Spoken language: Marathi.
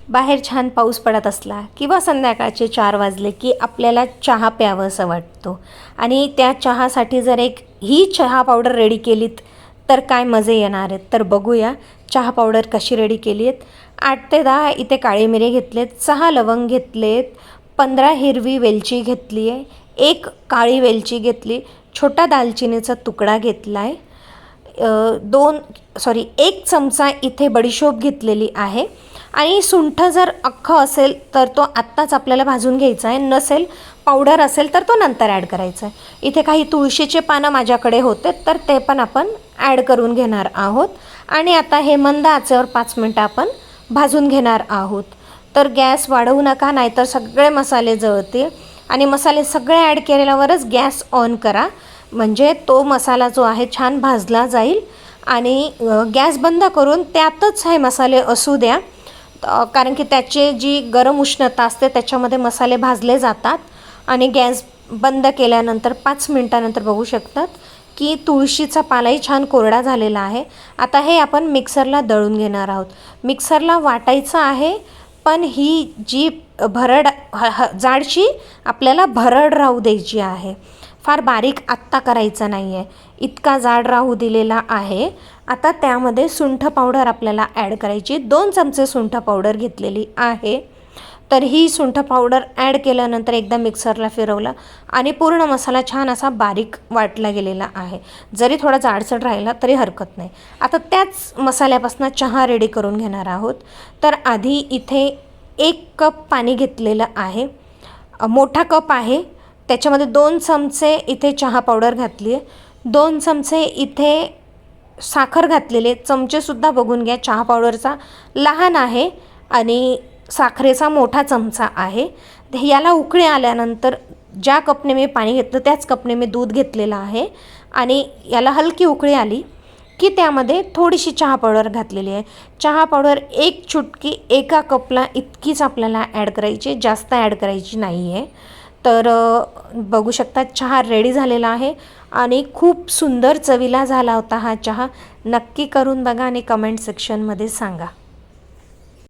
बाहेर छान पाऊस पडत असला किंवा संध्याकाळचे 4 वाजले की आपल्याला चहा प्यावंसं वाटतो आणि त्या चहासाठी जर ही चहा पावडर रेडी केलीत तर काय मजे येणार आहेत. तर बघूया चहा पावडर कशी रेडी केली आहेत. 8 ते 10 इथे काळे मिरे घेतलेत, 6 लवंग घेतलेत, 15 हिरवी वेलची घेतली आहे, 1 काळी वेलची घेतली, छोटा दालचिनीचा तुकडा घेतला आहे, 1 चमचा इथे बडीशोप घेतलेली आहे आणि सुंठ जर अख्खं असेल तर तो आत्ताच आपल्याला भाजून घ्यायचा आहे, नसेल पावडर असेल तर तो नंतर ॲड करायचा आहे. इथे काही तुळशीचे पानं माझ्याकडे होते तर ते पण आपण ॲड करून घेणार आहोत आणि आता हे मंद आचेवर 5 मिनटं आपण भाजून घेणार आहोत. तर गॅस वाढवू नका, नाहीतर सगळे मसाले जळतील आणि मसाले सगळे ॲड केल्यावरच गॅस ऑन करा, म्हणजे तो मसाला जो आहे छान भाजला जाईल. आणि गॅस बंद करून त्यातच हे मसाले असू द्या, कारण की त्याची जी गरम उष्णता असते त्याच्यामध्ये मसाले भाजले जातात. आणि गॅस बंद केल्यानंतर 5 मिनटानंतर बघू शकतात की तुळशीचा पालाही छान कोरडा झालेला आहे. आता हे आपण मिक्सरला दळून घेणार आहोत. मिक्सरला वाटायचं आहे, पण ही जी भरड जाडशी आपल्याला भरड राहू द्यायची आहे, फार बारीक आत्ता करायचं नाही आहे, इतका जाड राहू दिलेला आहे. आता त्यामध्ये सुंठ पावडर आपल्याला ॲड करायची, 2 चमचे सुंठ पावडर घेतलेली आहे. तर ही सुंठ पावडर ॲड केल्यानंतर एकदा मिक्सरला फिरवलं आणि पूर्ण मसाला छान असा बारीक वाटला गेलेला आहे. जरी थोडा जाडसर राहिला तरी हरकत नाही. आता त्याच मसाल्यापासून चहा रेडी करून घेणार आहोत. तर आधी इथे 1 कप पाणी घेतलेलं आहे, मोठा कप आहे, त्याच्यामध्ये 2 चमचे इथे चहा पावडर घातली आहे, 2 चमचे इथे साखर घातलेले, चमचेसुद्धा बघून घ्या, चहा पावडरचा लहान आहे आणि साखरेचा मोठा चमचा आहे. याला उकळी आल्यानंतर ज्या कपने मी पाणी घेतलं त्याच कपने मी दूध घेतलेलं आहे आणि याला हलकी उकळी आली की त्यामध्ये थोडीशी चहा पावडर घातलेली आहे. चहा पावडर 1 चुटकी एका कपला इतकीच आपल्याला ॲड करायची, जास्त ॲड करायची नाही आहे. तर बघू शकता चहा रेडी झालेला आहे आणि खूप सुंदर चवीला झाला होता हा चहा. नक्की करून बघा आणि कमेंट सेक्शनमध्ये सांगा.